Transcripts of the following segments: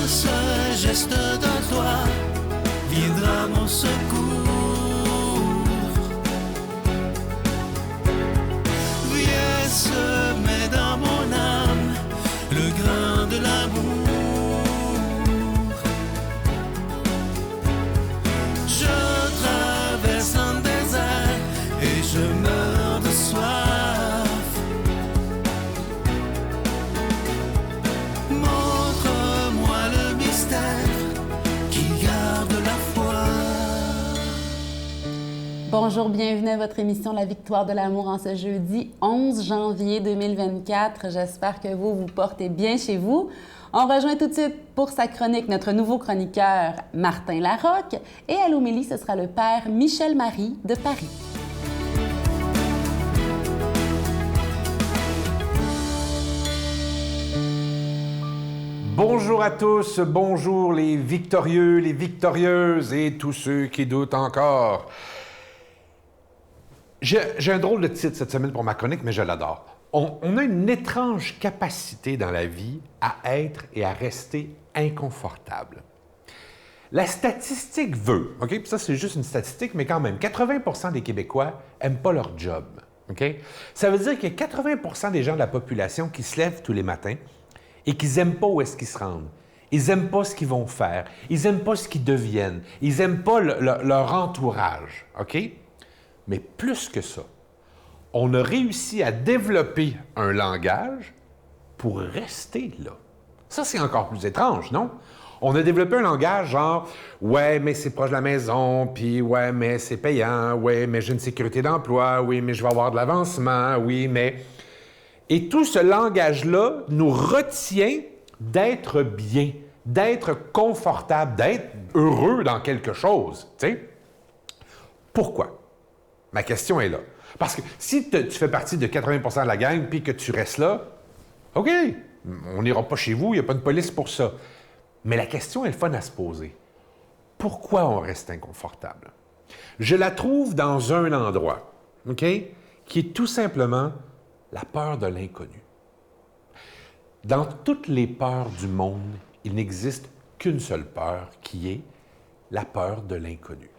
ce geste d'un doigt viendra mon secours. Viens semer dans mon âme le grain de l'amour. Je traverse un désert et je meurs de soif. Montre-moi le mystère qui garde la foi. Bonjour, bienvenue à votre émission La Victoire de l'amour en ce jeudi 11 janvier 2024. J'espère que vous vous portez bien chez vous. On rejoint tout de suite pour sa chronique notre nouveau chroniqueur Martin Larocque et à l'homélie, ce sera le père Michel Marie de Paris. Bonjour à tous, bonjour les victorieux, les victorieuses et tous ceux qui doutent encore. J'ai un drôle de titre cette semaine pour ma chronique, mais je l'adore. On a une étrange capacité dans la vie à être et à rester inconfortable. La statistique veut, OK? Puis ça, c'est juste une statistique, mais quand même, 80% des Québécois n'aiment pas leur job, OK? Ça veut dire qu'il y a 80% des gens de la population qui se lèvent tous les matins et qui n'aiment pas où est-ce qu'ils se rendent. Ils n'aiment pas ce qu'ils vont faire. Ils n'aiment pas ce qu'ils deviennent. Ils n'aiment pas leur entourage, OK? Mais plus que ça, on a réussi à développer un langage pour rester là. Ça, c'est encore plus étrange, non? On a développé un langage genre « Ouais, mais c'est proche de la maison, puis ouais, mais c'est payant, ouais, mais j'ai une sécurité d'emploi, oui, mais je vais avoir de l'avancement, oui, mais... » Et tout ce langage-là nous retient d'être bien, d'être confortable, d'être heureux dans quelque chose, tu sais? Pourquoi? Ma question est là. Parce que si tu fais partie de 80% de la gang puis que tu restes là, OK, on n'ira pas chez vous, il n'y a pas de police pour ça. Mais la question est le fun à se poser. Pourquoi on reste inconfortable? Je la trouve dans un endroit, OK, qui est tout simplement la peur de l'inconnu. Dans toutes les peurs du monde, il n'existe qu'une seule peur, qui est la peur de l'inconnu.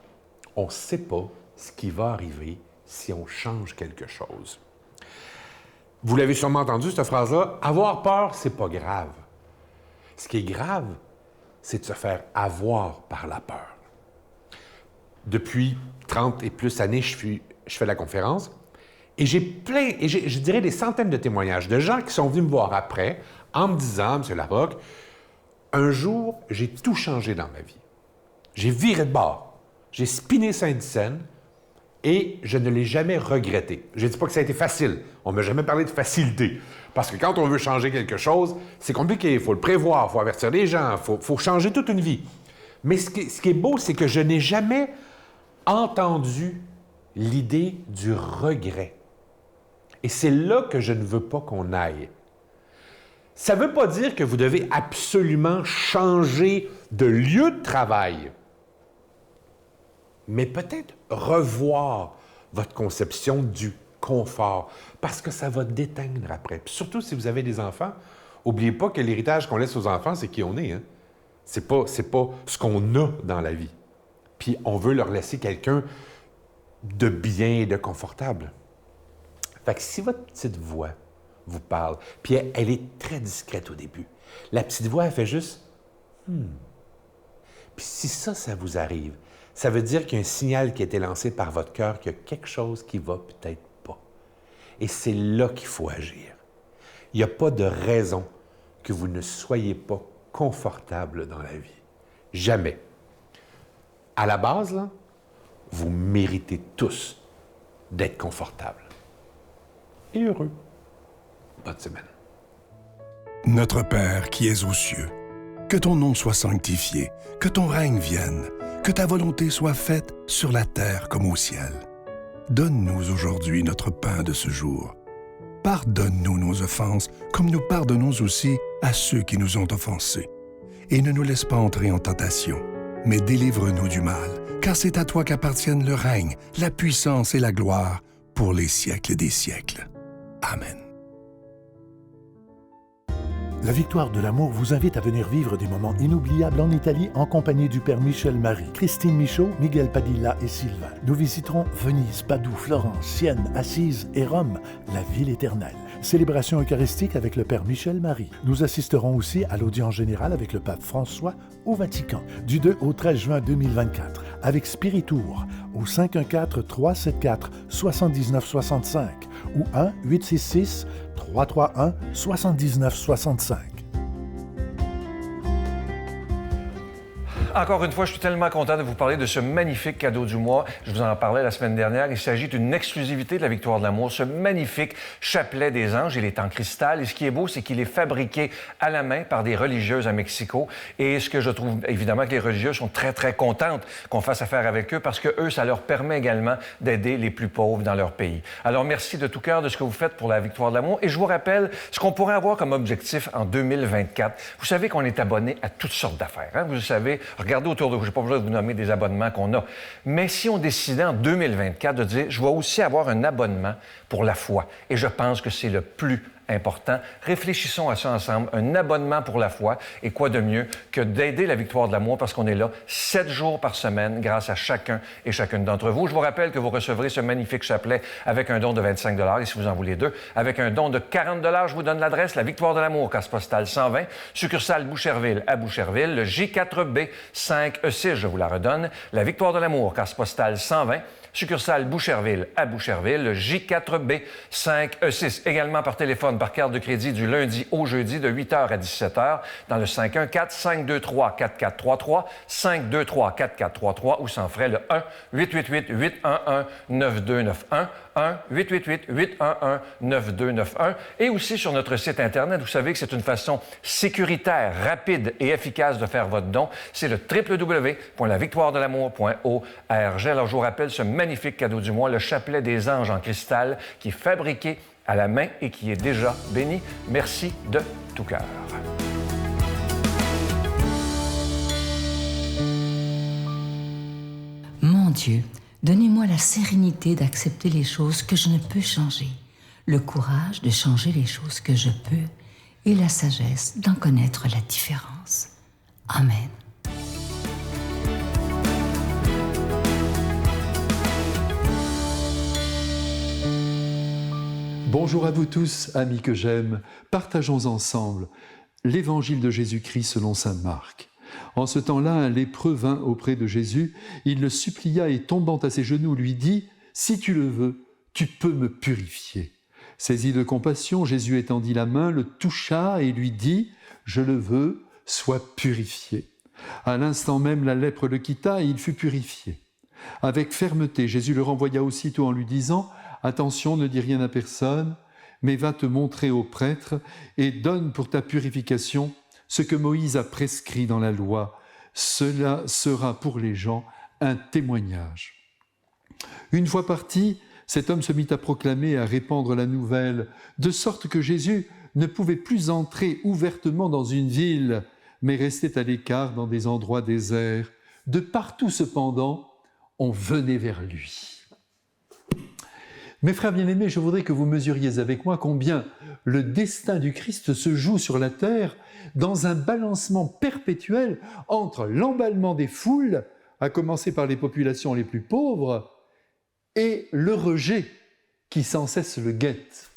On ne sait pas ce qui va arriver si on change quelque chose. Vous l'avez sûrement entendu, cette phrase-là, « Avoir peur, c'est pas grave. » Ce qui est grave, c'est de se faire avoir par la peur. Depuis 30 et plus années, je fais la conférence et j'ai je dirais des centaines de témoignages de gens qui sont venus me voir après en me disant, « M. Larocque, un jour, j'ai tout changé dans ma vie. J'ai viré de bord. J'ai spiné Saint-Dicenne. Et je ne l'ai jamais regretté. Je ne dis pas que ça a été facile. On ne m'a jamais parlé de facilité. Parce que quand on veut changer quelque chose, c'est compliqué. Il faut le prévoir, il faut avertir les gens, il faut changer toute une vie. Mais ce qui est beau, c'est que je n'ai jamais entendu l'idée du regret. Et c'est là que je ne veux pas qu'on aille. Ça ne veut pas dire que vous devez absolument changer de lieu de travail. Mais peut-être revoir votre conception du confort, parce que ça va déteindre après. Puis surtout si vous avez des enfants, n'oubliez pas que l'héritage qu'on laisse aux enfants, c'est qui on est. Hein? C'est pas ce qu'on a dans la vie. Puis on veut leur laisser quelqu'un de bien et de confortable. Fait que si votre petite voix vous parle, puis elle est très discrète au début, la petite voix, elle fait juste « Puis si ça vous arrive, ça veut dire qu'il y a un signal qui a été lancé par votre cœur, qu'il y a quelque chose qui va peut-être pas. Et c'est là qu'il faut agir. Il n'y a pas de raison que vous ne soyez pas confortable dans la vie. Jamais. À la base, là, vous méritez tous d'être confortables et heureux. Bonne semaine. Notre Père qui es aux cieux, que ton nom soit sanctifié, que ton règne vienne. Que ta volonté soit faite sur la terre comme au ciel. Donne-nous aujourd'hui notre pain de ce jour. Pardonne-nous nos offenses, comme nous pardonnons aussi à ceux qui nous ont offensés. Et ne nous laisse pas entrer en tentation, mais délivre-nous du mal, car c'est à toi qu'appartiennent le règne, la puissance et la gloire pour les siècles des siècles. Amen. La Victoire de l'amour vous invite à venir vivre des moments inoubliables en Italie en compagnie du Père Michel Marie, Christine Michaud, Miguel Padilla et Sylvain. Nous visiterons Venise, Padoue, Florence, Sienne, Assise et Rome, la ville éternelle. Célébration eucharistique avec le Père Michel Marie. Nous assisterons aussi à l'audience générale avec le pape François au Vatican, du 2 au 13 juin 2024, avec Spiritour au 514-374-7965 ou 1-866-331-7965. Encore une fois, je suis tellement content de vous parler de ce magnifique cadeau du mois. Je vous en parlais la semaine dernière. Il s'agit d'une exclusivité de la Victoire de l'amour, ce magnifique chapelet des anges. Il est en cristal. Et ce qui est beau, c'est qu'il est fabriqué à la main par des religieuses à Mexico. Et ce que je trouve, évidemment, que les religieuses sont très, très contentes qu'on fasse affaire avec eux parce que eux, ça leur permet également d'aider les plus pauvres dans leur pays. Alors, merci de tout cœur de ce que vous faites pour la Victoire de l'amour. Et je vous rappelle ce qu'on pourrait avoir comme objectif en 2024. Vous savez qu'on est abonné à toutes sortes d'affaires. Hein? Vous savez, regardez autour de vous, je n'ai pas besoin de vous nommer des abonnements qu'on a. Mais si on décidait en 2024 de dire, je vais aussi avoir un abonnement pour la foi, et je pense que c'est le plus important. Réfléchissons à ça ensemble. Un abonnement pour la foi. Et quoi de mieux que d'aider la Victoire de l'amour parce qu'on est là 7 jours par semaine grâce à chacun et chacune d'entre vous. Je vous rappelle que vous recevrez ce magnifique chapelet avec un don de 25 $, et si vous en voulez deux, avec un don de 40 $, je vous donne l'adresse, la Victoire de l'amour, case postale 120, succursale Boucherville à Boucherville, le J4B 5E6, je vous la redonne, la Victoire de l'amour, case postale 120, succursale Boucherville à Boucherville, le J4B 5E6. Également par téléphone, par carte de crédit du lundi au jeudi de 8h à 17h dans le 514-523-4433, 523-4433 ou sans frais le 1-888-811-9291, 1-888-811-9291 et aussi sur notre site Internet. Vous savez que c'est une façon sécuritaire, rapide et efficace de faire votre don. C'est le www.lavictoiredelamour.org. Alors, je vous rappelle ce magnifique cadeau du mois, le chapelet des anges en cristal qui est fabriqué à la main et qui est déjà béni. Merci de tout cœur. Mon Dieu, donnez-moi la sérénité d'accepter les choses que je ne peux changer, le courage de changer les choses que je peux et la sagesse d'en connaître la différence. Amen. Bonjour à vous tous, amis que j'aime. Partageons ensemble l'Évangile de Jésus-Christ selon saint Marc. En ce temps-là, un lépreux vint auprès de Jésus. Il le supplia et, tombant à ses genoux, lui dit « Si tu le veux, tu peux me purifier. » Saisi de compassion, Jésus étendit la main, le toucha et lui dit « Je le veux, sois purifié. » À l'instant même, la lèpre le quitta et il fut purifié. Avec fermeté, Jésus le renvoya aussitôt en lui disant « Attention, ne dis rien à personne, mais va te montrer au prêtre et donne pour ta purification ce que Moïse a prescrit dans la loi. Cela sera pour les gens un témoignage. » Une fois parti, cet homme se mit à proclamer et à répandre la nouvelle, de sorte que Jésus ne pouvait plus entrer ouvertement dans une ville, mais restait à l'écart dans des endroits déserts. De partout cependant, on venait vers lui. Mes frères bien-aimés, je voudrais que vous mesuriez avec moi combien le destin du Christ se joue sur la terre dans un balancement perpétuel entre l'emballement des foules, à commencer par les populations les plus pauvres, et le rejet qui sans cesse le guette.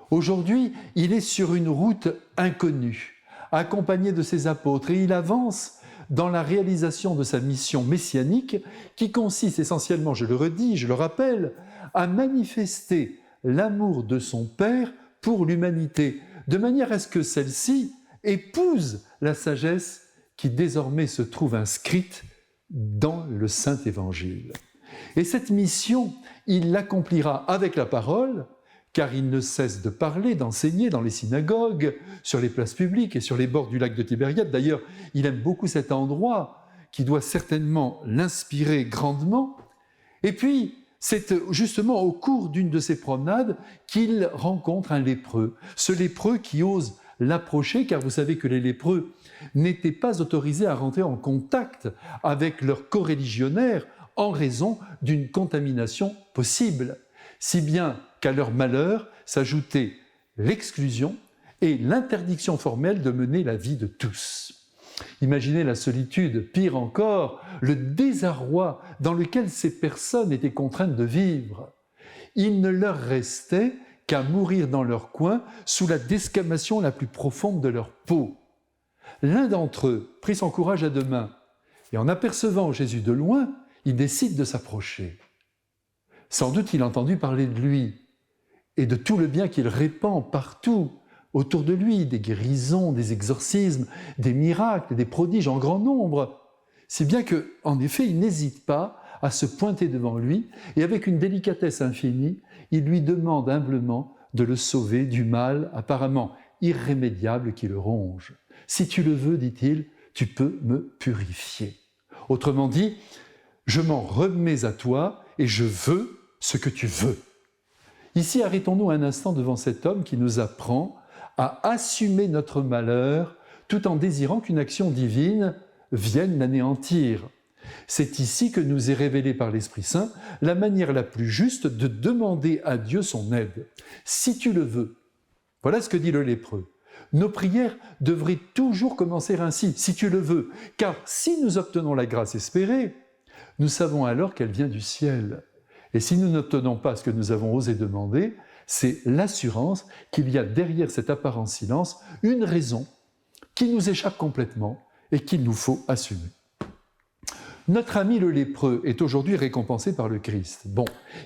Aujourd'hui, il est sur une route inconnue, accompagné de ses apôtres, et il avance dans la réalisation de sa mission messianique qui consiste essentiellement, je le redis, je le rappelle, à manifester l'amour de son Père pour l'humanité, de manière à ce que celle-ci épouse la sagesse qui désormais se trouve inscrite dans le Saint-Évangile. Et cette mission, il l'accomplira avec la parole, car il ne cesse de parler, d'enseigner dans les synagogues, sur les places publiques et sur les bords du lac de Tibériade. D'ailleurs, il aime beaucoup cet endroit qui doit certainement l'inspirer grandement. Et puis, c'est justement au cours d'une de ces promenades qu'il rencontre un lépreux. Ce lépreux qui ose l'approcher, car vous savez que les lépreux n'étaient pas autorisés à rentrer en contact avec leurs coreligionnaires en raison d'une contamination possible. Si bien qu'à leur malheur s'ajoutait l'exclusion et l'interdiction formelle de mener la vie de tous. Imaginez la solitude, pire encore, le désarroi dans lequel ces personnes étaient contraintes de vivre. Il ne leur restait qu'à mourir dans leur coin sous la desquamation la plus profonde de leur peau. L'un d'entre eux prit son courage à deux mains et en apercevant Jésus de loin, il décide de s'approcher. Sans doute il a entendu parler de lui et de tout le bien qu'il répand partout autour de lui, des guérisons, des exorcismes, des miracles, des prodiges en grand nombre. Si bien que, en effet, il n'hésite pas à se pointer devant lui et avec une délicatesse infinie, il lui demande humblement de le sauver du mal apparemment irrémédiable qui le ronge. « Si tu le veux, dit-il, tu peux me purifier. » Autrement dit, je m'en remets à toi et je veux ce que tu veux. Ici, arrêtons-nous un instant devant cet homme qui nous apprend à assumer notre malheur tout en désirant qu'une action divine vienne l'anéantir. C'est ici que nous est révélée par l'Esprit Saint la manière la plus juste de demander à Dieu son aide. Si tu le veux. Voilà ce que dit le lépreux. Nos prières devraient toujours commencer ainsi, si tu le veux, car si nous obtenons la grâce espérée, nous savons alors qu'elle vient du ciel. Et si nous n'obtenons pas ce que nous avons osé demander, c'est l'assurance qu'il y a derrière cet apparent silence une raison qui nous échappe complètement et qu'il nous faut assumer. Notre ami le lépreux est aujourd'hui récompensé par le Christ,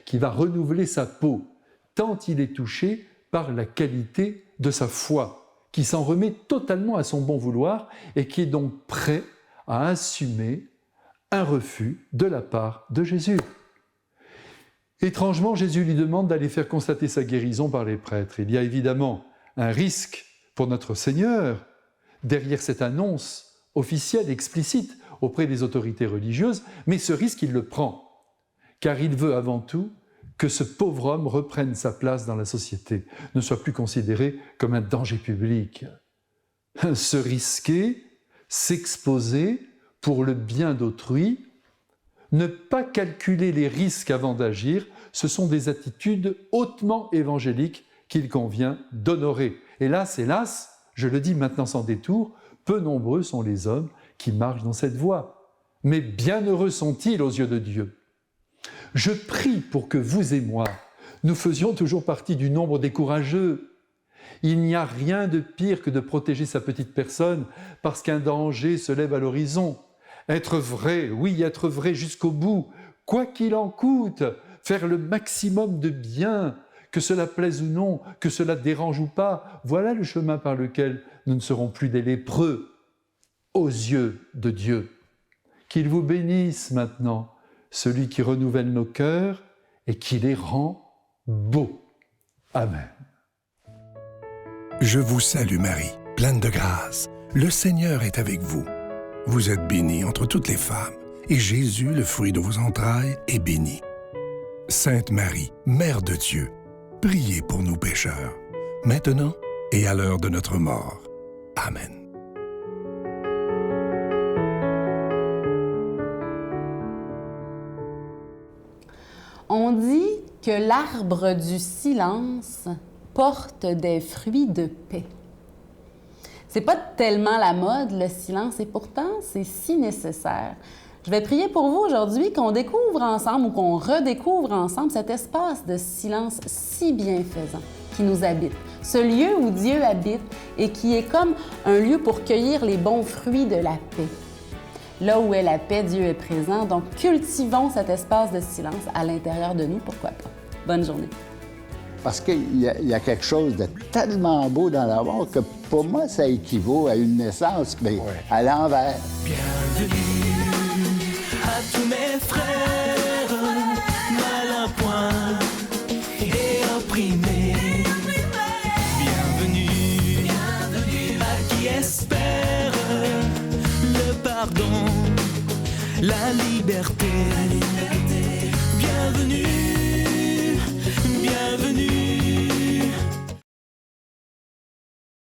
qui va renouveler sa peau, tant il est touché par la qualité de sa foi, qui s'en remet totalement à son bon vouloir et qui est donc prêt à assumer un refus de la part de Jésus. Étrangement, Jésus lui demande d'aller faire constater sa guérison par les prêtres. Il y a évidemment un risque pour notre Seigneur derrière cette annonce officielle, explicite auprès des autorités religieuses, mais ce risque, il le prend, car il veut avant tout que ce pauvre homme reprenne sa place dans la société, ne soit plus considéré comme un danger public. Se risquer, s'exposer pour le bien d'autrui, ne pas calculer les risques avant d'agir, ce sont des attitudes hautement évangéliques qu'il convient d'honorer. Hélas, je le dis maintenant sans détour, peu nombreux sont les hommes qui marchent dans cette voie. Mais bienheureux sont-ils aux yeux de Dieu. Je prie pour que vous et moi, nous faisions toujours partie du nombre des courageux. Il n'y a rien de pire que de protéger sa petite personne parce qu'un danger se lève à l'horizon. Être vrai, oui, être vrai jusqu'au bout, quoi qu'il en coûte, faire le maximum de bien, que cela plaise ou non, que cela dérange ou pas, voilà le chemin par lequel nous ne serons plus des lépreux aux yeux de Dieu. Qu'il vous bénisse maintenant, celui qui renouvelle nos cœurs et qui les rend beaux. Amen. Je vous salue Marie, pleine de grâce. Le Seigneur est avec vous. Vous êtes bénie entre toutes les femmes, et Jésus, le fruit de vos entrailles, est béni. Sainte Marie, Mère de Dieu, priez pour nous pécheurs, maintenant et à l'heure de notre mort. Amen. On dit que l'arbre du silence porte des fruits de paix. C'est pas tellement la mode, le silence, et pourtant, c'est si nécessaire. Je vais prier pour vous aujourd'hui qu'on découvre ensemble ou qu'on redécouvre ensemble cet espace de silence si bienfaisant qui nous habite. Ce lieu où Dieu habite et qui est comme un lieu pour cueillir les bons fruits de la paix. Là où est la paix, Dieu est présent. Donc, cultivons cet espace de silence à l'intérieur de nous, pourquoi pas. Bonne journée. Parce qu'il y a quelque chose de tellement beau dans la mort que pour moi, ça équivaut à une naissance, mais à l'envers. Bienvenue à tous mes frères, mal à point et opprimés. Bienvenue à qui espère le pardon, la liberté. Bienvenue, bienvenue.